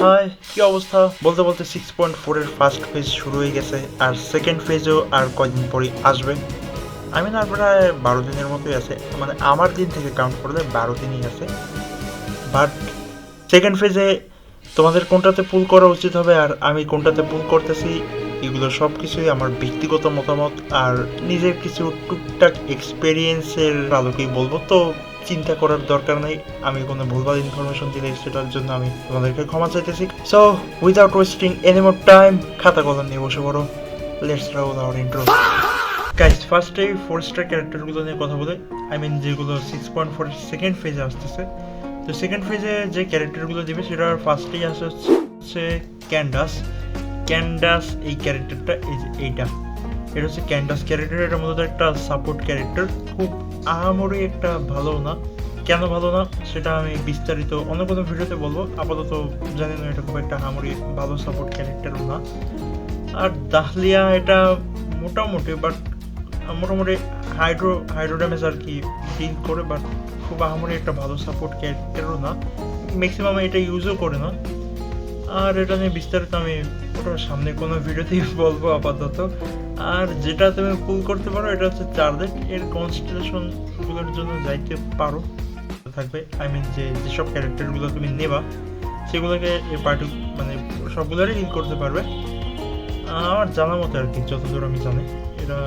High, কি অবস্থা? বলতে বলতে 6.4 এর ফার্স্ট ফেজ শুরু হয়ে গেছে, আর সেকেন্ড ফেজও আর কয়দিন পরেই আসবে। আমি না প্রায় 12 দিনের মতোই আছে, মানে আমার দিন থেকে কাউন্ট করলে 12 দিনই আছে। বাট সেকেন্ড ফেজে তোমাদের কোনটাতে পুল করা উচিত হবে আর আমি কোনটাতে পুল করতেছি, এগুলো সব কিছুই আমার ব্যক্তিগত মতামত আর নিজের কিছু টুকটাক এক্সপেরিয়েন্সের আলোকেই বলবো। তো চিন্তা করার দরকার নেই, আমি কোনো ভুলভাল ইনফরমেশন দিলে সেটার জন্য আমি তোমাদেরকে ক্ষমা চাইতেছি। So without wasting any more time, খাতা কলম নিয়ে বসে পড়ো। Let's roll our intro. Guys, ফার্স্টে 4 স্টার ক্যারেক্টারগুলো নিয়ে কথা বলে, আই মিন যেগুলো 6.4 সেকেন্ড ফেজে আসতেছে। তো সেকেন্ড ফেজে যে ক্যারেক্টারগুলো দিবে সেটার ফার্স্টেই আসে হচ্ছে ক্যান্ডাস। ক্যান্ডাস এই ক্যারেক্টারটা, এই যে এইটা, এটা হচ্ছে ক্যান্ডাস ক্যারেক্টার। এটা মূলত একটা সাপোর্ট ক্যারেক্টার, খুব আহামরি একটা ভালো না। কেন ভালো না সেটা আমি বিস্তারিত অন্য কোনো ভিডিওতে বলবো। আপাতত জানি না, এটা খুব একটা আহামরি ভালো সাপোর্ট ক্যারেক্টারও না। আর দাহলিয়া এটা মোটামুটি, বাট মোটামুটি হাইড্রো ড্যামেজ আর কি ডিল করে, বাট খুব আহামরি একটা ভালো সাপোর্ট ক্যারেক্টারও না। ম্যাক্সিমাম এটা ইউজও করে না। আর এটা নিয়ে বিস্তারিত আমি ওটা সামনে কোনো ভিডিওতেই বলবো আপাতত। আর যেটা তুমি পুল করতে পারো এটা হচ্ছে চার্জেট। এর কনস্টেলেশনগুলোর জন্য যাইতে পারো থাকবে, আই মিন যেসব ক্যারেক্টারগুলো তুমি নেবা সেগুলোকে এই মানে সবগুলোরই হিল করতে পারবে আমার জানা মতো আর কি, যতদূর আমি জানি। এটা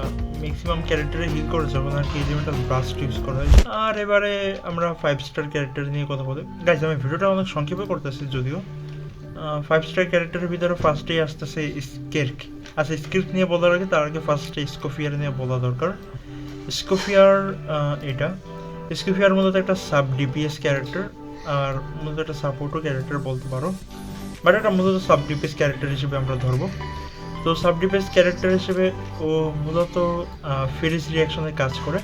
ম্যাক্সিমাম ক্যারেক্টারে হিল করে যখন আর কি এলিমেন্টাল ব্লাস্ট ইউজ করা হয়। আর এবারে আমরা 5 স্টার ক্যারেক্টার নিয়ে কথা বলি। গাইজ, আমি ভিডিওটা অনেক সংক্ষেপে করতেছি যদিও। 5 স্টার ক্যারেক্টারের ভিতরে ফার্স্টেই আসতেছে স্কের্ক। আচ্ছা, স্কের্ক নিয়ে বলার আগে তার আগে ফার্স্টে স্কোফিয়ার নিয়ে বলা দরকার। স্কোফিয়ার এটা স্কোফিয়ার মূলত একটা সাব ডিপিএস ক্যারেক্টার, আর মূলত একটা সাপোর্টও ক্যারেক্টার বলতে পারো, বাট এটা মূলত সাব ডিপিএস ক্যারেক্টার হিসেবে আমরা ধরবো। তো সাব ডিফেন্স ক্যারেক্টার হিসেবে ও মূলত ফ্রিজ রিয়াকশনে কাজ করে।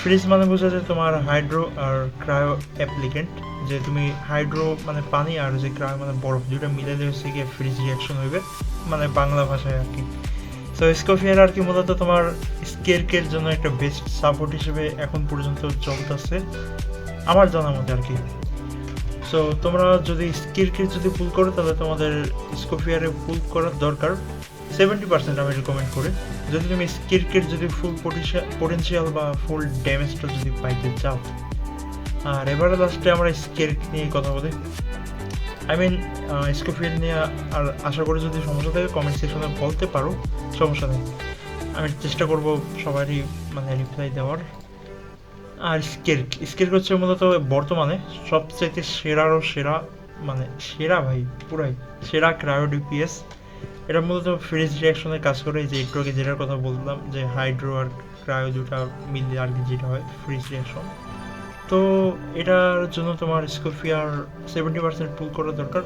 ফ্রিজ মানে বোঝা যায় তোমার হাইড্রো আর ক্রায়ো অ্যাপ্লিকেন্ট, যে তুমি হাইড্রো মানে পানি আর যে ক্রায়ো মানে বরফ, দুটো মিলে হচ্ছে গিয়ে ফ্রিজ রিয়াকশন হইবে, মানে বাংলা ভাষায় আর কি। সো স্কোফিয়ার আর কি মূলত তোমার স্কেরকের জন্য একটা বেস্ট সাপোর্ট হিসেবে এখন পর্যন্ত চলতেছে আমার জানা মতে আর কি। সো তোমরা যদি স্কিরকে যদি পুল করো তাহলে তোমাদের স্কোফিয়ারে পুল করার দরকার 70% আমি রেকমেন্ড করি, যদি তুমি স্কিরকের যদি ফুল পোটেনশিয়াল বা ফুল ড্যামেজটা যদি পাইতে চাও। আর এবারে লাস্টে আমরা স্কিরক নিয়ে কথা বলি, আই মিন স্কোফিয়ার নিয়ে। আর আশা করি যদি সমস্যা থাকে কমেন্ট সেকশনে বলতে পারো, সমস্যা নেই, আমি চেষ্টা করব সবারই মানে রিপ্লাই দেওয়ার। আর স্কের্ক হচ্ছে মূলত বর্তমানে সবচাইতে সেরারও সেরা, মানে সেরা ভাই, পুরাই সেরা ক্রায়ো ডিপিএস। এটা মূলত ফ্রিজ রিয়াকশনে কাজ করে, যে একটু আগে যেটার কথা বললাম, যে হাইড্রো আর ক্রায়ো দুটা মিললে আর কি যেটা হয় ফ্রিজ রিয়াকশন। তো এটার জন্য তোমার স্কোফিয়ার 70% পুল করা দরকার।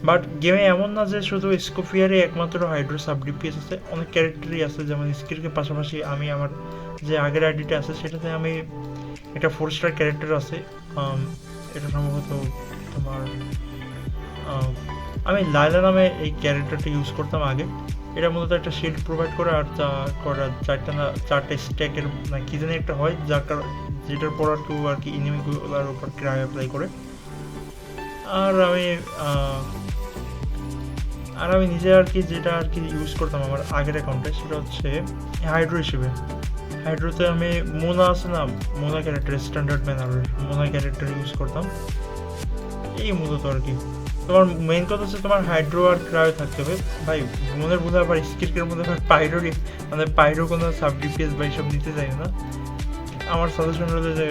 বাট গেমে এমন না যে শুধু স্কোফিয়ারে একমাত্র হাইড্রো সাব ডিপিএস আছে, অনেক ক্যারেক্টারই আছে। যেমন স্কিরকের পাশাপাশি আমি আমার যে আগের আইডিটা আছে সেটাতে আমি একটা 4 স্টার ক্যারেক্টার আছে, এটা সম্ভবত তোমার আমি লাইলা নামে এই ক্যারেক্টারটা ইউজ করতাম আগে। এটা মূলত একটা শিল্ড প্রোভাইড করে, আর চারটে স্ট্যাকের না কি জানি একটা হয়, যেটার পর আর কি ইনিমিগুলোর উপর ক্রাই অ্যাপ্লাই করে। আর আমি নিজে আর কি যেটা আর কি ইউজ করতাম আমার আগের অ্যাকাউন্টে সেটা হচ্ছে হাইড্রো হিসেবে। হাইড্রোতে আমি মোনা আছে না, মোনা ক্যারেক্টার, স্ট্যান্ডার্ড ম্যানারের মোনা ক্যারেক্টার ইউজ করতাম। এই মূলত আর কি তোমার মেইন কথা হচ্ছে তোমার হাইড্রো আর ক্রায়ো থাকতে হবে ভাই। মনের বোধ আবার স্কিরকের মধ্যে পাইরোরই মানে পাইরো কোনো সাব ডিপিএস বা এইসব নিতে চাই না। আমার সাজেশন হলো যে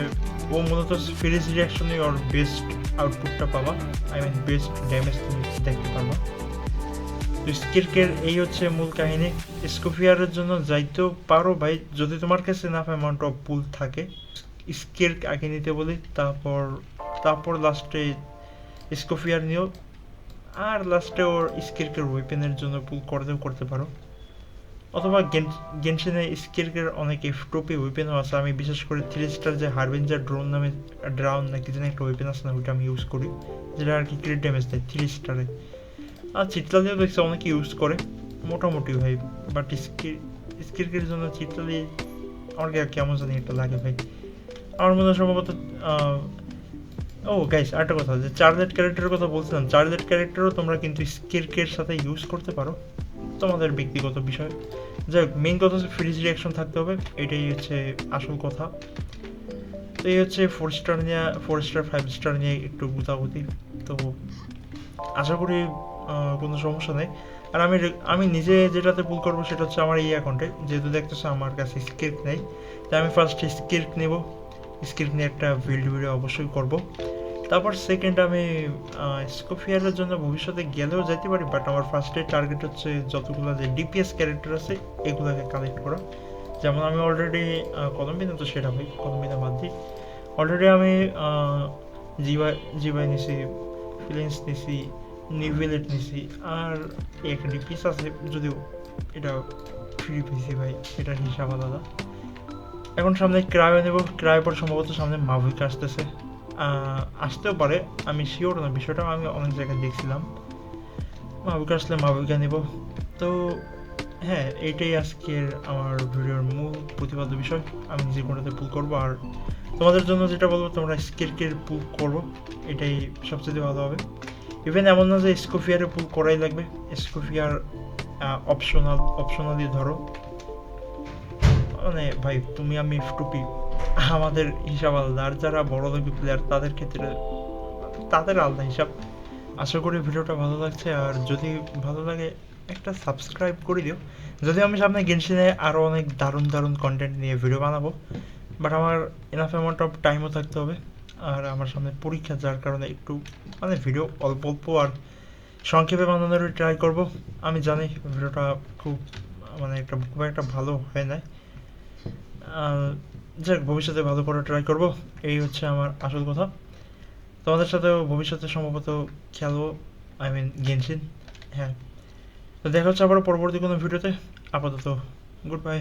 ও মূলত ফ্রিজ রিয়াকশনে ওর বেস্ট আউটপুটটা পাবা, আই মিন বেস্ট ড্যামেজ তুমি দেখতে পারবা। তো স্কিরকের এই হচ্ছে মূল কাহিনী। স্কোফিয়ারের জন্য যাইতেও পারো ভাই, যদি তোমার কাছে এনাফ অ্যামাউন্ট অফ পুল থাকে। স্কির্ক আগে নিতে বলি, তারপর লাস্টে স্কোফিয়ার নিও। আর লাস্টে ওর স্কির্কের ওয়েপেনের জন্য পুল করতে পারো। অথবা গেনশিনে স্কির্কের অনেক এফটোপি ওয়েপেনও আছে। আমি বিশেষ করে 3 স্টার যে হারভেঞ্জার ড্রাউন না কি যেন একটা ওয়েপেন আছে না, ওইটা আমি ইউজ করি, যেটা আর কি ক্রিট ড্যামেজ দেয় 3 স্টারে। আর চিটলালিও দেখছি অনেকে ইউজ করে মোটামুটি ভাই, বাট স্কির্কের জন্য চিটলালি আমার কেমন জানি একটা লাগে ভাই। আমার মনে হয় সম্ভবত ও গাইস, আরেকটা কথা, যে চার্জেড ক্যারেক্টারের কথা বলছিলাম, চার্জেড ক্যারেক্টারও তোমরা কিন্তু স্কিরকের সাথে ইউজ করতে পারো, তোমাদের ব্যক্তিগত বিষয়। যাই হোক, মেইন কথা হচ্ছে ফ্রিজ রিয়াকশন থাকতে হবে, এটাই হচ্ছে আসল কথা। তো এই হচ্ছে 4 স্টার নিয়ে, 4 স্টার 5 স্টার নিয়ে একটু গুতাগুতি। তো আশা করি কোনো সমস্যা নেই। আর আমি নিজে যেটাতে পুল করবো সেটা হচ্ছে আমার এই অ্যাকাউন্টে, যেহেতু দেখতেছো আমার কাছে স্কির্ক নেই, তাই আমি ফার্স্ট স্কির্ক নেব। স্কির্ক নিয়ে একটা ভিডিও অবশ্যই করব। তারপর সেকেন্ড আমি স্কোফিয়ারের জন্য ভবিষ্যতে গেলেও যেতে পারি, বাট আমার ফার্স্টে টার্গেট হচ্ছে যতগুলো যে ডিপিএস ক্যারেক্টার আছে এগুলোকে কালেক্ট করা। যেমন আমি অলরেডি কলম্বিনা, তো সেটা ভাই কলম্বিনা বাদ দিই, অলরেডি আমি জিবাই জিবাই নিছি, ফিলেন্স নিছি, নিভিলেট নিছি, আর একটা ডিপিএস আছে, যদিও এটা ফ্রি পিসি ভাই, এটার হিসাব আলাদা। এখন সামনে ক্রায়ো নেব, ক্রায়ো পর সম্ভবত সামনে মাভিকা আসতেছে, আসতেও পারে, আমি শিওর না বিষয়টা, আমি অনেক জায়গায় দেখছিলাম। মাভিকা আসলে মাভিকা নেব। তো হ্যাঁ, এইটাই আজকের আমার ভিডিওর মূল প্রতিপাদ্য বিষয়। আমি নিজে কোনোটাতে পুল করবো, আর তোমাদের জন্য যেটা বলবো, তোমরা স্কিরকের পুল করবো, এটাই সবচেয়ে ভালো হবে। ইভেন এমন না যে স্কোফিয়ারে পুল করাই লাগবে, স্কোফিয়ার অপশনালি ধরো, মানে ভাই তুমি আমি টুপি, আমাদের হিসাব আলাদা, আর যারা বড় লোকি প্লেয়ার তাদের ক্ষেত্রে তাদের আলাদা হিসাব। আশা করি ভিডিওটা ভালো লাগছে, আর যদি ভালো লাগে একটা সাবস্ক্রাইব করে দিও। যদিও আমি সামনে গেনশিনে আরও অনেক দারুণ দারুণ কন্টেন্ট নিয়ে ভিডিও বানাবো, বাট আমার এনাফ অ্যামাউন্ট অফ টাইমও থাকতে হবে, আর আমার সামনে পরীক্ষা, যার কারণে একটু মানে ভিডিও অল্প অল্প আর সংক্ষেপে বানানোর ট্রাই করব। আমি জানি ভিডিওটা খুব মানে খুব একটা ভালো হয় না, যাক ভবিষ্যতে ভালো করে ট্রাই করব, এই হচ্ছে আমার আসল কথা। তোমাদের সাথেও ভবিষ্যতে সম্ভবত খেলবো, আই মিন গেনশিন। হ্যাঁ, তো দেখা হচ্ছে আবার পরবর্তী কোনো ভিডিওতে। আপাতত গুড বাই।